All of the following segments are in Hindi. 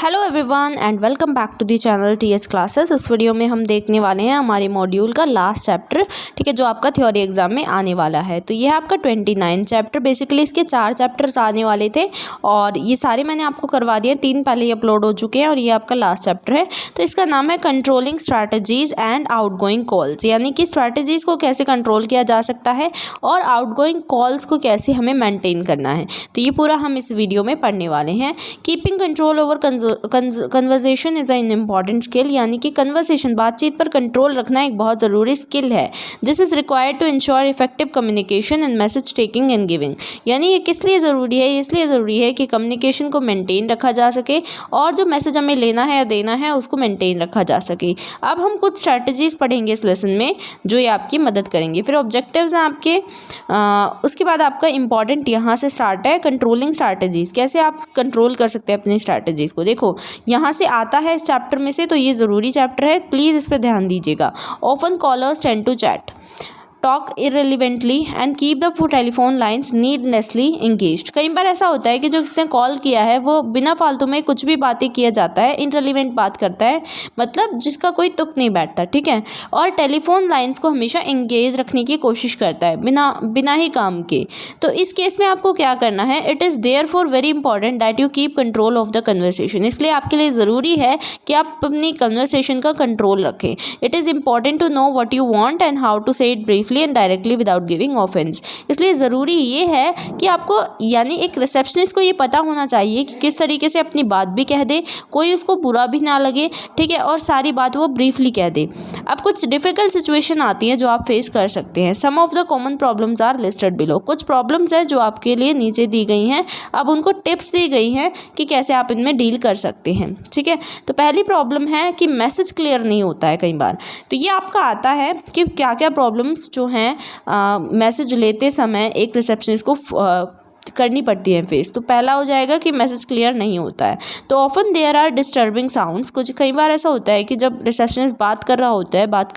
Hello everyone and welcome back to the channel TH classes. इस वीडियो में हम देखने वाले हैं हमारे मॉड्यूल का लास्ट चैप्टर, ठीक है, जो आपका थ्योरी एग्जाम में आने वाला है। तो ये है आपका 29 चैप्टर। बेसिकली इसके 4 चैप्टर्स आने वाले थे और ये सारे मैंने आपको करवा दिए, 3 पहले ही अपलोड हो चुके हैं और ये आपका लास्ट चैप्टर है। तो इसका नाम है controlling strategies and outgoing calls, यानी कि स्ट्रैटेजीज को कैसे कंट्रोल किया जा सकता है और आउटगोइंग कॉल्स को कैसे हमें मेंटेन करना है। तो ये पूरा हम इस वीडियो में पढ़ने वाले हैं। Keeping control over conversation is an important skill, यानी कि कन्वर्सेशन, बातचीत पर कंट्रोल रखना एक बहुत ज़रूरी स्किल है। This is required to ensure effective communication and message taking and giving, यानी ये किस लिए ज़रूरी है? इसलिए ज़रूरी है कि कम्युनिकेशन को मेंटेन रखा जा सके और जो मैसेज हमें लेना है या देना है उसको मेंटेन रखा जा सके। अब हम कुछ स्ट्रैटेजीज पढ़ेंगे इस लेसन में जो ये आपकी मदद करेंगे। फिर ऑब्जेक्टिव्स हैं आपके, उसके बाद आपका इंपॉर्टेंट यहाँ से स्टार्ट है कंट्रोलिंग स्ट्रैटेजीज, कैसे आप कंट्रोल कर सकते हैं अपनी स्ट्रैटेजीज को। देखो यहाँ से आता है इस चैप्टर में से, तो ये ज़रूरी चैप्टर है, प्लीज़ इस पर ध्यान दीजिएगा। Often callers tend to chat, talk irrelevantly and keep the telephone lines needlessly engaged. कई बार ऐसा होता है कि जो किसने कॉल किया है वो बिना फालतू में कुछ भी बातें किया जाता है, इनरिलेवेंट बात करता है, मतलब जिसका कोई तुक नहीं बैठता, ठीक है। और टेलीफोन लाइन्स को हमेशा इंगेज रखने की कोशिश करता है बिना ही काम के। तो इस केस में आपको क्या करना है? It is therefore very important that you keep control of the conversation, इसलिए आपके लिए ज़रूरी है कि आप अपनी कन्वर्सेशन का कंट्रोल रखें। It is important to know what you want and how to say it briefly and directly without giving offence. इसलिए ज़रूरी ये है कि आपको, यानी एक रिसेप्शनिस्ट को ये पता होना चाहिए कि किस तरीके से अपनी बात भी कह दे, कोई उसको बुरा भी ना लगे, ठीक है, और सारी बात वो ब्रीफली कह दे। अब कुछ डिफ़िकल्ट सिचुएशन आती हैं जो आप फेस कर सकते हैं। Some of the common problems are listed below, कुछ प्रॉब्लम्स हैं जो आपके लिए नीचे दी गई हैं। अब उनको टिप्स दी गई हैं कि कैसे आप इनमें डील कर सकते हैं, ठीक है। तो पहली प्रॉब्लम है कि मैसेज क्लियर नहीं होता है कई बार। तो ये आपका आता है कि क्या क्या प्रॉब्लम्स जो हैं मैसेज लेते समय एक रिसेप्शनिस्ट को करनी पड़ती है फेस। तो पहला हो जाएगा कि मैसेज क्लियर नहीं होता है। तो often there are disturbing sounds, कुछ कई बार ऐसा होता है कि जब रिसेप्शनिस्ट बात कर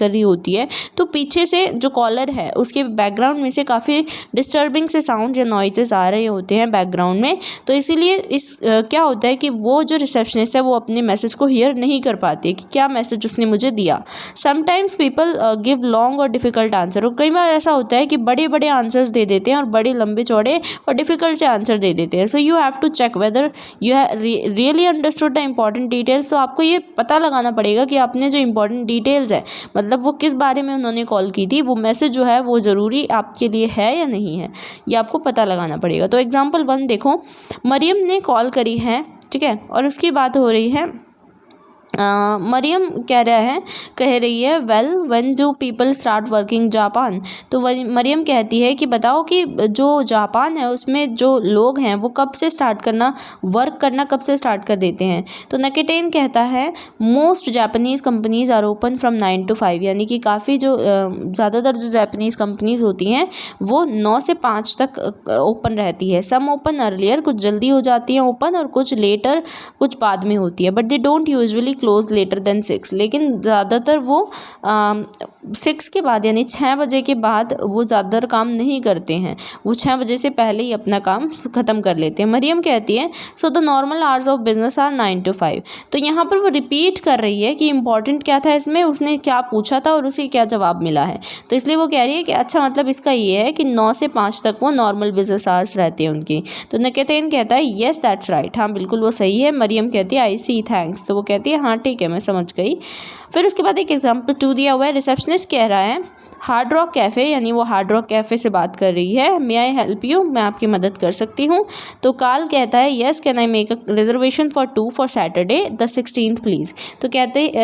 रही होती है तो पीछे से जो कॉलर है उसके बैकग्राउंड में से काफ़ी डिस्टर्बिंग से साउंड या नॉइजेस आ रहे होते हैं बैकग्राउंड में। तो इसीलिए क्या होता है कि वो जो रिसेप्शनिस्ट है वो अपने मैसेज को हियर नहीं कर पाती है कि क्या मैसेज उसने मुझे दिया। समटाइम्स पीपल गिव लॉन्ग और डिफ़िकल्ट आंसर, और कई बार ऐसा होता है कि बड़े बड़े आंसर्स दे देते हैं और बड़े लंबे चौड़े और डिफ़िकल्ट से आंसर दे देते हैं। So you have to check whether you really understood the important details. तो आपको ये पता लगाना पड़ेगा कि आपने जो इंपॉर्टेंट डिटेल्स है, मतलब वो किस बारे में उन्होंने कॉल की थी, वो मैसेज जो है वो ज़रूरी आपके लिए है या नहीं है, ये आपको पता लगाना पड़ेगा। तो एग्जाम्पल 1 देखो, मरियम ने कॉल करी है, ठीक है, और उसकी बात हो रही है, मरियम कह रही है well when do people start working Japan. तो मरियम कहती है कि बताओ कि जो जापान है उसमें जो लोग हैं वो कब से वर्क करना कब से स्टार्ट कर देते हैं। तो नकेटेन कहता है most Japanese companies are open from 9 to 5, यानी कि काफ़ी जो ज़्यादातर जो जापानीज़ कंपनीज़ होती हैं वो 9 से 5 तक ओपन रहती है। सम ओपन अर्लियर, कुछ जल्दी हो जाती हैं ओपन और कुछ लेटर, कुछ बाद में होती है। But they don't usually close later than 6, लेकिन ज़्यादातर वो 6 के बाद यानी 6 बजे के बाद वो ज़्यादातर काम नहीं करते हैं, वो 6 बजे से पहले ही अपना काम ख़त्म कर लेते हैं। मरियम कहती है so the normal hours of business are 9 to 5। तो यहाँ पर वो रिपीट कर रही है कि इंपॉर्टेंट क्या था इसमें, उसने क्या पूछा था और उसे क्या जवाब मिला है। तो इसलिए वो कह रही है कि अच्छा, मतलब इसका ये है कि 9 से 5 तक वो नॉर्मल बिजनेस आवर्स रहते हैं उनकी। तो नकेतेन कहता है येस दैट्स राइट, हाँ बिल्कुल वो सही है। मरियम कहती है आई सी थैंक्स, तो वो कहती है हाँ ठीक है मैं समझ गई। फिर उसके बाद एक एग्जाम्पल 2 दिया हुआ है, रिसेप्शनिस्ट कह रहा है हार्ड रॉक कैफ़े, यानी वो हार्ड रॉक कैफ़े से बात कर रही है, मे आई हेल्प यू, मैं आपकी मदद कर सकती हूँ। तो काल कहता है yes can I make a reservation for 2 for Saturday the 16th please. तो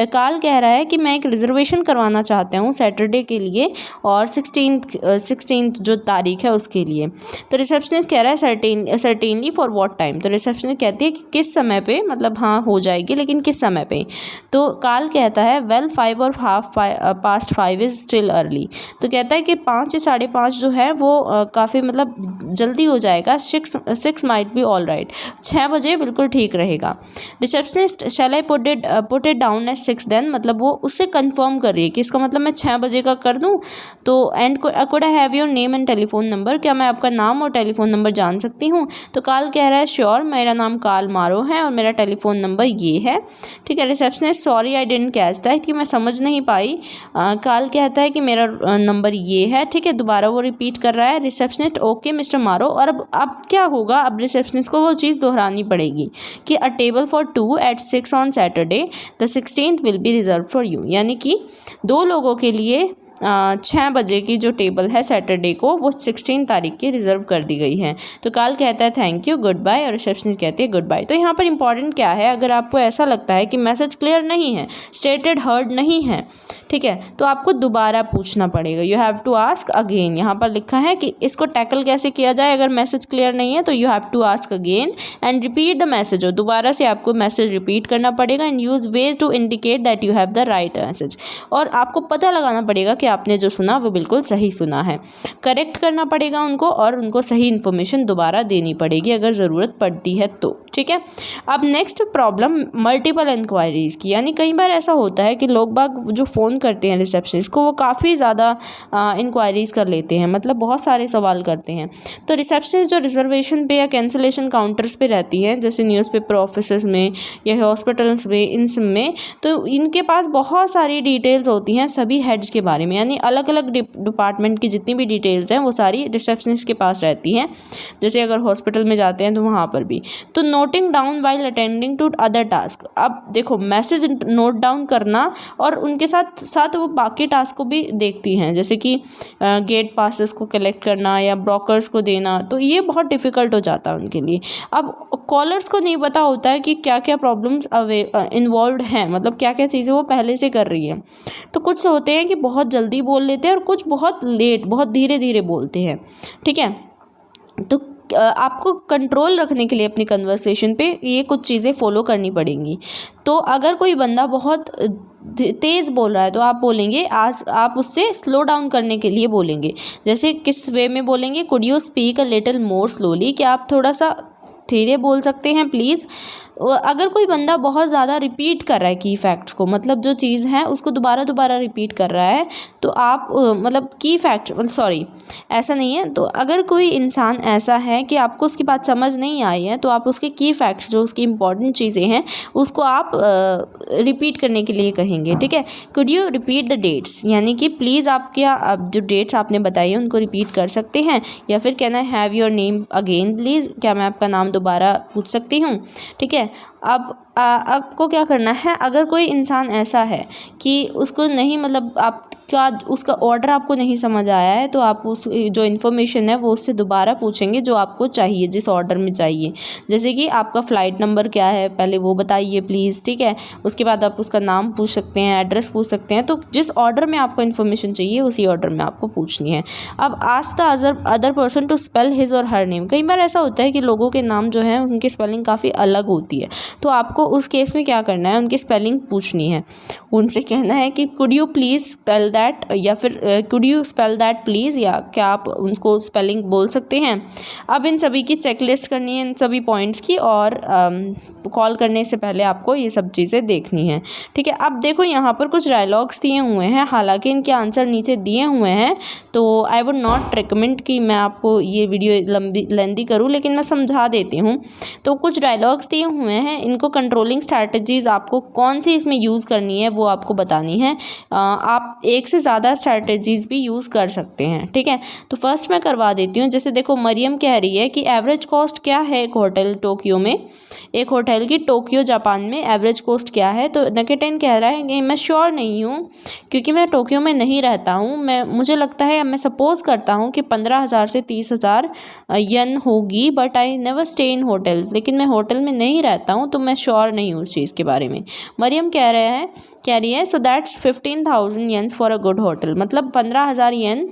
काल कह रहा है कि मैं एक रिजर्वेशन करवाना चाहता हूँ सैटरडे के लिए और 16th जो तारीख है उसके लिए। तो रिसेप्शनिस्ट कह रहा है सर्टेनली फॉर व्हाट टाइम। तो रिसेप्शनिस्ट कहती है कि किस समय पे, मतलब हाँ हो जाएगी लेकिन किस समय पे। में। तो काल कहता है वेल 5 और half past 5 is still early. तो कहता है कि 5 या 5:30 जो है वो काफ़ी मतलब जल्दी हो जाएगा। 6 माइट बी ऑल राइट, 6 बजे बिल्कुल ठीक रहेगा। Receptionist shall I put it down at 6 then, मतलब वो उससे कंफर्म कर रही है कि इसका मतलब मैं 6 बजे का कर दूँ। तो and could I have your name and telephone number, क्या मैं आपका नाम और टेलीफोन नंबर जान सकती हूँ। तो काल कह रहा है श्योर, मेरा नाम काल मारो है और मेरा टेलीफोन नंबर ये है। ठीक है। Receptionist sorry I didn't catch that, कि मैं समझ नहीं पाई। काल कहता है कि मेरा नंबर ये है। ठीक है, दोबारा वो रिपीट कर रहा है। रिसेप्शनिस्ट ओके मिस्टर मारो। और अब क्या होगा, अब रिसेप्शनिस्ट को वो चीज़ दोहरानी पड़ेगी कि अ table for 2 at 6 on Saturday the 16th will be reserve for you, यानी कि 2 लोगों के लिए 6 बजे की जो टेबल है सैटरडे को वो 16 तारीख की रिजर्व कर दी गई है। तो काल कहता है थैंक यू गुड बाय और रिसेप्शनिस्ट कहती है गुड बाय। तो यहाँ पर इंपॉर्टेंट क्या है, अगर आपको ऐसा लगता है कि मैसेज क्लियर नहीं है, स्टेटेड हर्ड नहीं है, ठीक है, तो आपको दोबारा पूछना पड़ेगा। You have to ask again. यहाँ पर लिखा है कि इसको टैकल कैसे किया जाए अगर मैसेज क्लियर नहीं है, तो you have to ask again and repeat the message. और दोबारा से आपको मैसेज रिपीट करना पड़ेगा and use ways to indicate that you have the right message. और आपको पता लगाना पड़ेगा कि आपने जो सुना वो बिल्कुल सही सुना है। करेक्ट करना पड़ेगा उनको और उनको सही इन्फॉर्मेशन दोबारा देनी पड़ेगी अगर ज़रूरत पड़ती है तो। ठीक है। अब नेक्स्ट प्रॉब्लम मल्टीपल इंक्वायरीज़ की, यानी कई बार ऐसा होता है कि लोग बाग जो फ़ोन करते हैं रिसेप्शनिस्ट को वो काफ़ी ज़्यादा इंक्वायरीज़ कर लेते हैं, मतलब बहुत सारे सवाल करते हैं। तो रिसेप्शनिस्ट जो रिजर्वेशन पे या कैंसिलेशन काउंटर्स पे रहती हैं, जैसे न्यूज़पेपर ऑफिसेस में या हॉस्पिटल्स में, इन सब में, तो इनके पास बहुत सारी डिटेल्स होती हैं सभी हेड्स के बारे में, यानी अलग अलग डिपार्टमेंट की जितनी भी डिटेल्स हैं वो सारी रिसेप्शनिस्ट के पास रहती हैं। जैसे अगर हॉस्पिटल में जाते हैं तो वहाँ पर भी। तो noting down while attending to other task, अब देखो मैसेज नोट डाउन करना और उनके साथ साथ वो बाकी टास्क को भी देखती हैं, जैसे कि गेट पासेस को कलेक्ट करना या ब्रोकर्स को देना, तो ये बहुत डिफ़िकल्ट हो जाता है उनके लिए। अब कॉलर्स को नहीं पता होता है कि क्या क्या प्रॉब्लम्स इन्वॉल्व हैं, मतलब क्या क्या चीज़ें वो पहले से कर रही है। तो कुछ होते हैं कि बहुत जल्दी बोल लेते हैं और कुछ बहुत लेट, बहुत धीरे धीरे बोलते हैं। ठीक है। तो आपको कंट्रोल रखने के लिए अपनी कन्वर्सेशन पे ये कुछ चीज़ें फॉलो करनी पड़ेंगी। तो अगर कोई बंदा बहुत तेज़ बोल रहा है तो आप बोलेंगे, आज आप उससे स्लो डाउन करने के लिए बोलेंगे। जैसे किस वे में बोलेंगे, could you speak a little more slowly, क्या आप थोड़ा सा धीरे बोल सकते हैं प्लीज़। अगर कोई बंदा बहुत ज़्यादा रिपीट कर रहा है की फैक्ट्स को, मतलब जो चीज़ है उसको दोबारा दोबारा रिपीट कर रहा है, तो आप मतलब की फैक्ट सॉरी ऐसा नहीं है। तो अगर कोई इंसान ऐसा है कि आपको उसकी बात समझ नहीं आई है, तो आप उसके की फैक्ट्स, जो उसकी इंपॉर्टेंट चीज़ें हैं, उसको आप रिपीट करने के लिए कहेंगे। ठीक है। Could you repeat the dates, यानी कि प्लीज़ आप क्या जो डेट्स आपने बताई हैं उनको रिपीट कर सकते हैं, या फिर can I have your name again please, क्या मैं आपका नाम दोबारा पूछ सकती हूँ। ठीक है। अब आपको क्या करना है, अगर कोई इंसान ऐसा है कि उसको नहीं, मतलब आपका उसका ऑर्डर आपको नहीं समझ आया है, तो आप उस जो इन्फॉर्मेशन है वो उससे दोबारा पूछेंगे जो आपको चाहिए, जिस ऑर्डर में चाहिए। जैसे कि आपका फ़्लाइट नंबर क्या है, पहले वो बताइए प्लीज़। ठीक है। उसके बाद आप उसका नाम पूछ सकते हैं, एड्रेस पूछ सकते हैं। तो जिस ऑर्डर में आपको इन्फॉर्मेशन चाहिए उसी ऑर्डर में आपको पूछनी है। अब ask the other person to spell his or her name, कई बार ऐसा होता है कि लोगों के नाम जो है उनकी स्पेलिंग काफ़ी अलग होती है, तो आपको उस केस में क्या करना है, उनकी स्पेलिंग पूछनी है। उनसे कहना है कि could you please spell that, या फिर could you spell that please, या क्या आप उनको स्पेलिंग बोल सकते हैं। अब इन सभी की चेकलिस्ट करनी है, इन सभी पॉइंट्स की, और कॉल करने से पहले आपको ये सब चीज़ें देखनी है। ठीक है। अब देखो यहाँ पर कुछ डायलॉग्स दिए हुए हैं, हालांकि इनके आंसर नीचे दिए हुए हैं, तो आई वुड नॉट रिकमेंड कि मैं आपको ये वीडियो लेंदी करूँ, लेकिन मैं समझा देती हूँ। तो कुछ डायलॉग्स दिए हुए हैं, इनको कंट्रोलिंग स्ट्रैटेजीज़ आपको कौन सी इसमें यूज़ करनी है वो आपको बतानी है। आप एक से ज़्यादा स्ट्रैटेजीज़ भी यूज़ कर सकते हैं। ठीक है। तो फर्स्ट मैं करवा देती हूँ। जैसे देखो, मरियम कह रही है कि एवरेज कॉस्ट क्या है एक होटल टोक्यो में, एक होटल की टोक्यो जापान में एवरेज कॉस्ट क्या है। तो नकेटेन कह रहा है कि मैं श्योर नहीं हूँ क्योंकि मैं टोक्यो में नहीं रहता हूँ, मुझे लगता है, मैं सपोज़ करता हूँ कि 15,000 से 30,000 येन होगी, but I never stay in hotels, लेकिन मैं होटल में नहीं रहता हूँ, तो मैं श्योर श्योर नहीं हूँ उस चीज़ के बारे में। मरियम कह रही है so that's 15,000 yens for a good hotel, मतलब 15,000 येन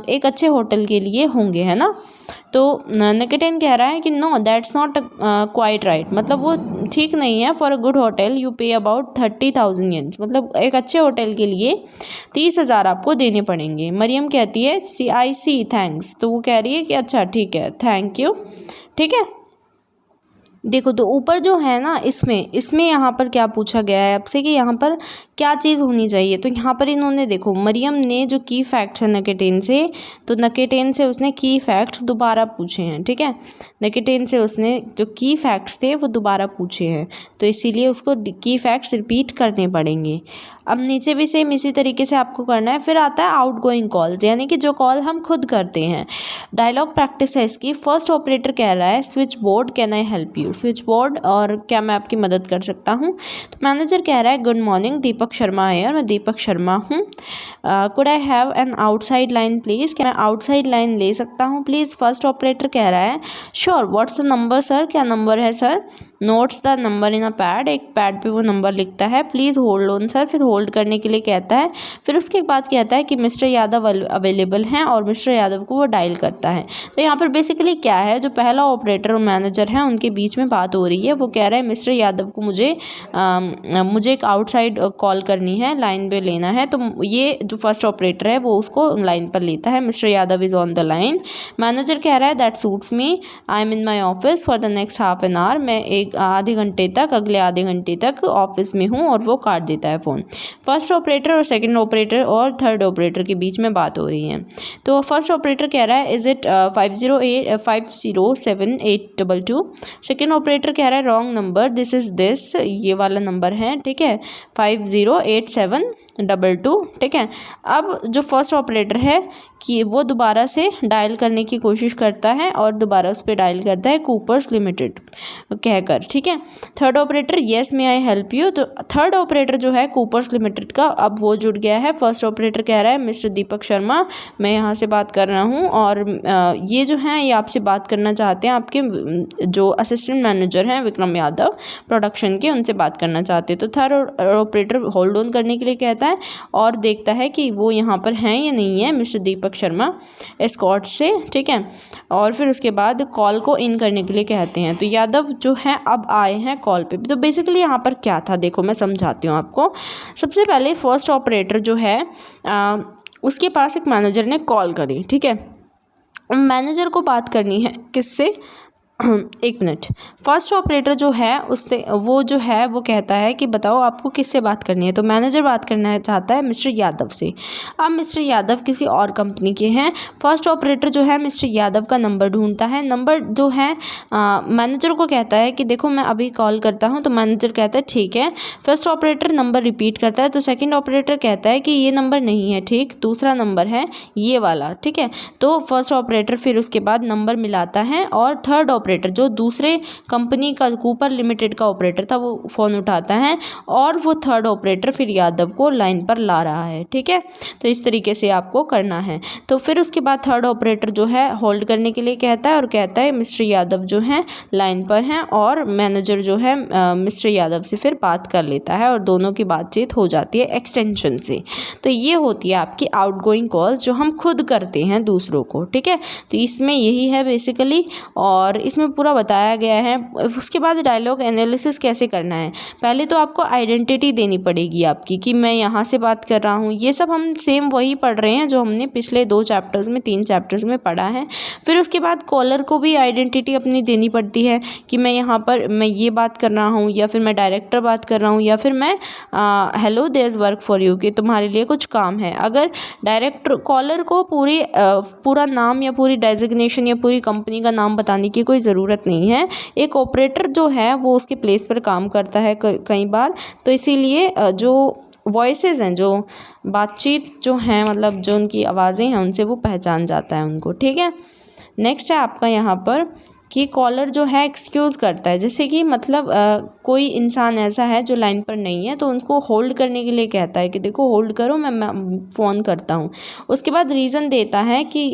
एक अच्छे होटल के लिए होंगे, है ना। तो निकेटिन कह रहा है कि no that's not quite right, मतलब वो ठीक नहीं है। For a good hotel you pay about 30,000 yens, मतलब एक अच्छे होटल के लिए 30,000 आपको देने पड़ेंगे। मरियम कहती है आई सी थैंक्स, तो वो कह रही है कि अच्छा ठीक है, थैंक यू, ठीक है। देखो तो ऊपर जो है ना, इसमें यहाँ पर क्या पूछा गया है आपसे कि यहाँ पर क्या चीज़ होनी चाहिए। तो यहाँ पर इन्होंने देखो मरियम ने जो की फैक्ट्स है निकेटिन से, तो निकेटिन से उसने की फैक्ट्स दोबारा पूछे हैं, ठीक है। निकेटिन से उसने जो की फैक्ट्स थे वो दोबारा पूछे हैं, तो इसीलिए उसको की फैक्ट्स रिपीट करने पड़ेंगे। अब नीचे भी सेम इसी तरीके से आपको करना है। फिर आता है आउटगोइंग कॉल्स, यानी कि जो कॉल हम खुद करते हैं। डायलॉग प्रैक्टिस है इसकी। फर्स्ट ऑपरेटर कह रहा है switch board can I help you, switch board और क्या मैं आपकी मदद कर सकता हूँ। तो मैनेजर कह रहा है गुड मॉर्निंग, दीपक शर्मा है, मैं दीपक शर्मा हूँ। Could I have an outside line please, क्या मैं आउटसाइड लाइन ले सकता हूँ प्लीज़। फर्स्ट ऑपरेटर कह रहा है sure, what's the number sir, क्या नंबर है sir. Notes the number in a pad, एक पैड पे वो नंबर लिखता है। प्लीज़ होल्ड ऑन सर, फिर होल्ड करने के लिए कहता है। फिर उसके बाद कहता है कि मिस्टर यादव अवेलेबल हैं और मिस्टर यादव को वो डायल करता है। तो यहाँ पर बेसिकली क्या है, जो पहला ऑपरेटर और मैनेजर है उनके बीच में बात हो रही है। वो कह रहा है मिस्टर यादव को मुझे एक आउटसाइड कॉल करनी है, लाइन पे लेना है। तो ये जो फर्स्ट ऑपरेटर है वो उसको लाइन पर लेता है। Mister Yadav is on the line. Manager कह रहा है that suits me, I am in my office for the next half an hour, मैं एक आधे घंटे तक, अगले आधे घंटे तक ऑफिस में हूँ, और वो काट देता है फ़ोन। फर्स्ट ऑपरेटर और सेकंड ऑपरेटर और थर्ड ऑपरेटर के बीच में बात हो रही है। तो फर्स्ट ऑपरेटर कह रहा है इज़ इट 507-822। सेकंड ऑपरेटर कह रहा है wrong number, this is this, ये वाला नंबर है, ठीक है, 508722, ठीक है। अब जो फर्स्ट ऑपरेटर है कि वो दोबारा से डायल करने की कोशिश करता है और दोबारा उस पर डायल करता है कूपर्स लिमिटेड कहकर, ठीक है। Third operator yes may I help you, तो थर्ड ऑपरेटर जो है कूपर्स लिमिटेड का अब वो जुड़ गया है। फर्स्ट ऑपरेटर कह रहा है मिस्टर दीपक शर्मा, मैं यहाँ से बात कर रहा हूँ और ये जो हैं ये आपसे बात करना चाहते हैं, आपके जो असिस्टेंट मैनेजर हैं विक्रम यादव प्रोडक्शन के, उनसे बात करना चाहते हैं। तो थर्ड ऑपरेटर होल्ड ऑन करने के लिए कहता है और देखता है कि वो यहाँ पर हैं या नहीं है, मिस्टर दीपक शर्मा एस्कॉर्ट से, ठीक है। और फिर उसके बाद कॉल को इन करने के लिए कहते हैं। तो यादव जो है अब आए हैं कॉल पे। तो बेसिकली यहाँ पर क्या था, देखो मैं समझाती हूँ आपको। सबसे पहले फर्स्ट ऑपरेटर जो है उसके पास एक मैनेजर ने कॉल करी, ठीक है। मैनेजर को बात करनी है किससे, एक मिनट। फर्स्ट ऑपरेटर जो है उससे वो कहता है कि बताओ आपको किससे बात करनी है। तो मैनेजर बात करना चाहता है मिस्टर यादव से। अब मिस्टर यादव किसी और कंपनी के हैं। फर्स्ट ऑपरेटर जो है मिस्टर यादव का नंबर ढूंढता है। नंबर जो है मैनेजर को कहता है कि देखो मैं अभी कॉल करता हूं। तो मैनेजर कहता है ठीक है। फर्स्ट ऑपरेटर नंबर रिपीट करता है। तो सेकेंड ऑपरेटर कहता है कि ये नंबर नहीं है, ठीक, दूसरा नंबर है ये वाला, ठीक है। तो फर्स्ट ऑपरेटर फिर उसके बाद नंबर मिलाता है और थर्ड ऑपरेटर जो दूसरे कंपनी का कूपर लिमिटेड का ऑपरेटर था वो फ़ोन उठाता है और वो थर्ड ऑपरेटर फिर यादव को लाइन पर ला रहा है, ठीक है। तो इस तरीके से आपको करना है। तो फिर उसके बाद थर्ड ऑपरेटर जो है होल्ड करने के लिए कहता है और कहता है मिस्टर यादव जो हैं लाइन पर हैं, और मैनेजर जो है मिस्टर यादव से फिर बात कर लेता है और दोनों की बातचीत हो जाती है एक्सटेंशन से। तो ये होती है आपकी आउटगोइंग कॉल जो हम खुद करते हैं दूसरों को, ठीक है। तो इसमें यही है बेसिकली, और इसमें पूरा बताया गया है। उसके बाद डायलॉग एनालिसिस कैसे करना है। पहले तो आपको आइडेंटिटी देनी पड़ेगी आपकी कि मैं यहाँ से बात कर रहा हूँ। ये सब हम सेम वही पढ़ रहे हैं जो हमने पिछले 3 चैप्टर्स में पढ़ा है। फिर उसके बाद कॉलर को भी आइडेंटिटी अपनी देनी पड़ती है कि मैं यहाँ पर मैं ये बात कर रहा हूँ, या फिर मैं डायरेक्टर बात कर रहा हूँ, या फिर मैं hello there is work for you कि तुम्हारे लिए कुछ काम है। अगर डायरेक्टर कॉलर को पूरा नाम या पूरी डेजिग्नेशन या पूरी कंपनी का नाम बताने की कोई ज़रूरत नहीं है। एक ऑपरेटर जो है वो उसके प्लेस पर काम करता है कई बार, तो इसीलिए जो वॉइसेस हैं, जो बातचीत जो हैं, मतलब जो उनकी आवाज़ें हैं, उनसे वो पहचान जाता है उनको, ठीक है। नेक्स्ट है आपका यहाँ पर कि कॉलर जो है एक्सक्यूज़ करता है, जैसे कि मतलब कोई इंसान ऐसा है जो लाइन पर नहीं है तो उनको होल्ड करने के लिए कहता है कि देखो होल्ड करो, मैं फ़ोन करता हूँ। उसके बाद रीज़न देता है कि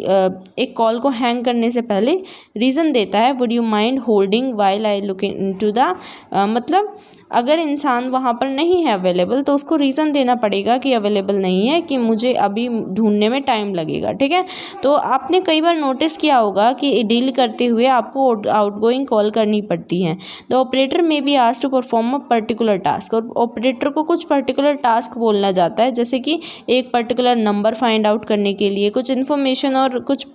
एक कॉल को हैंग करने से पहले रीज़न देता है, would you mind holding while I look into the, मतलब अगर इंसान वहाँ पर नहीं है अवेलेबल तो उसको रीज़न देना पड़ेगा कि अवेलेबल नहीं है, कि मुझे अभी ढूंढने में टाइम लगेगा। ठीक है, तो आपने कई बार नोटिस किया होगा कि डील करते हुए आपको आउटगोइंग कॉल करनी पड़ती है। The operator may be asked to perform a particular task, और ऑपरेटर को कुछ पर्टिकुलर टास्क बोलना जाता है, जैसे कि एक पर्टिकुलर नंबर फाइंड आउट करने के लिए, कुछ इन्फॉर्मेशन और कुछ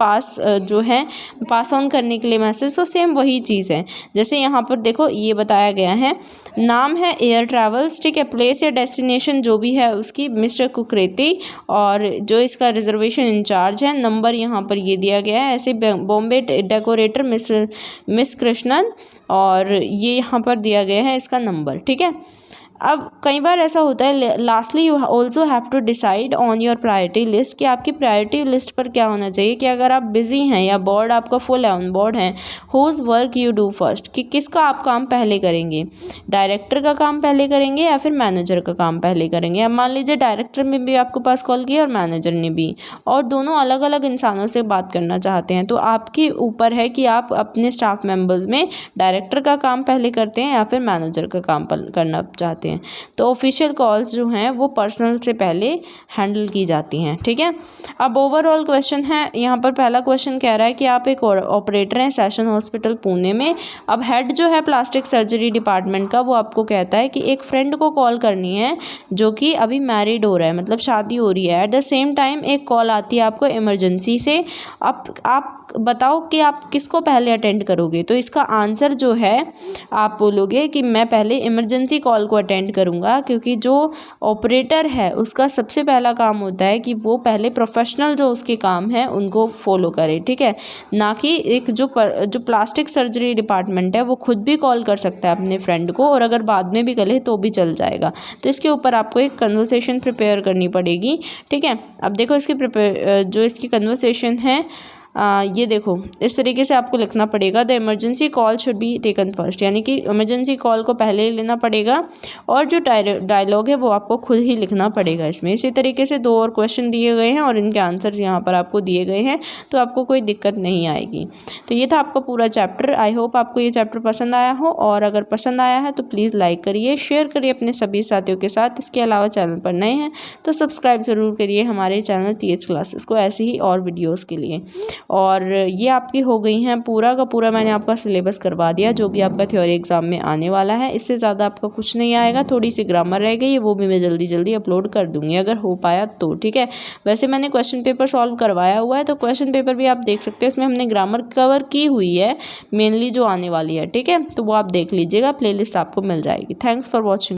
जो है पास ऑन करने के लिए मैसेज। तो सेम वही चीज़ है, जैसे यहाँ पर देखो ये बताया गया है, नाम है एयर ट्रैवल्स, ठीक है, प्लेस या डेस्टिनेशन जो भी है उसकी मिस्टर कुकरेती, और जो इसका रिजर्वेशन इंचार्ज है, नंबर यहाँ पर ये दिया गया है, ऐसे बॉम्बे डेकोरेटर मिस कृष्णन, और ये यहाँ पर दिया गया है इसका नंबर। ठीक है, अब कई बार ऐसा होता है, lastly you also have to decide on your priority list, कि आपकी प्रायोरिटी लिस्ट पर क्या होना चाहिए, कि अगर आप बिजी हैं या बोर्ड आपका फुल है, ऑन बोर्ड है, whose work you do first, कि किसका आप काम पहले करेंगे, डायरेक्टर का काम पहले करेंगे या फिर मैनेजर का काम पहले करेंगे। अब मान लीजिए डायरेक्टर ने भी आपके पास कॉल किया और मैनेजर ने भी, और दोनों अलग अलग इंसानों से बात करना चाहते हैं, तो आपके ऊपर है कि आप अपने स्टाफ मेंबर्स में डायरेक्टर का काम पहले करते हैं या फिर मैनेजर का काम करना चाहते हैं। तो ऑफिशियल कॉल्स जो हैं वो पर्सनल से पहले हैंडल की जाती हैं। ठीक है, अब ओवरऑल क्वेश्चन है, यहाँ पर पहला क्वेश्चन कह रहा है कि आप एक ऑपरेटर हैं सेशन हॉस्पिटल पुणे में। अब हेड जो है प्लास्टिक सर्जरी डिपार्टमेंट का, वो आपको कहता है कि एक फ्रेंड को कॉल करनी है जो कि अभी मैरिड हो रहा है, मतलब शादी हो रही है। एट द सेम टाइम एक कॉल आती है आपको इमरजेंसी से, आप बताओ कि आप किसको पहले अटेंड करोगे। तो इसका आंसर जो है आप बोलोगे कि मैं पहले इमरजेंसी कॉल को अटेंड करूँगा, क्योंकि जो ऑपरेटर है उसका सबसे पहला काम होता है कि वो पहले प्रोफेशनल जो उसके काम है उनको फॉलो करे। ठीक है, ना कि एक जो प्लास्टिक सर्जरी डिपार्टमेंट है वो खुद भी कॉल कर सकता है अपने फ्रेंड को, और अगर बाद में भी करे तो भी चल जाएगा। तो इसके ऊपर आपको एक कन्वर्सेशन प्रिपेयर करनी पड़ेगी। ठीक है, अब देखो जो इसकी कन्वर्सेशन है, ये देखो इस तरीके से आपको लिखना पड़ेगा, the emergency call should be taken first, यानी कि इमरजेंसी कॉल को पहले ही लेना पड़ेगा, और जो डायलॉग है वो आपको खुद ही लिखना पड़ेगा इसमें। इसी तरीके से 2 और क्वेश्चन दिए गए हैं और इनके आंसर्स यहाँ पर आपको दिए गए हैं, तो आपको कोई दिक्कत नहीं आएगी। तो ये था आपका पूरा चैप्टर। आई होप आपको ये चैप्टर पसंद आया हो, और अगर पसंद आया है तो प्लीज़ लाइक करिए, शेयर करिए अपने सभी साथियों के साथ। इसके अलावा चैनल पर नए हैं तो सब्सक्राइब ज़रूर करिए हमारे चैनल TH क्लासेस को, ऐसे ही और वीडियोज़ के लिए। और ये आपकी हो गई हैं पूरा का पूरा, मैंने आपका सिलेबस करवा दिया जो भी आपका थ्योरी एग्जाम में आने वाला है। इससे ज़्यादा आपका कुछ नहीं आएगा, थोड़ी सी ग्रामर रह गई है, वो भी मैं जल्दी अपलोड कर दूँगी अगर हो पाया तो। ठीक है, वैसे मैंने क्वेश्चन पेपर सॉल्व करवाया हुआ है, तो क्वेश्चन पेपर भी आप देख सकते हैं, इसमें हमने ग्रामर कवर की हुई है मेनली जो आने वाली है। ठीक है, तो वो आप देख लीजिएगा, प्लेलिस्ट आपको मिल जाएगी। Thanks for watching.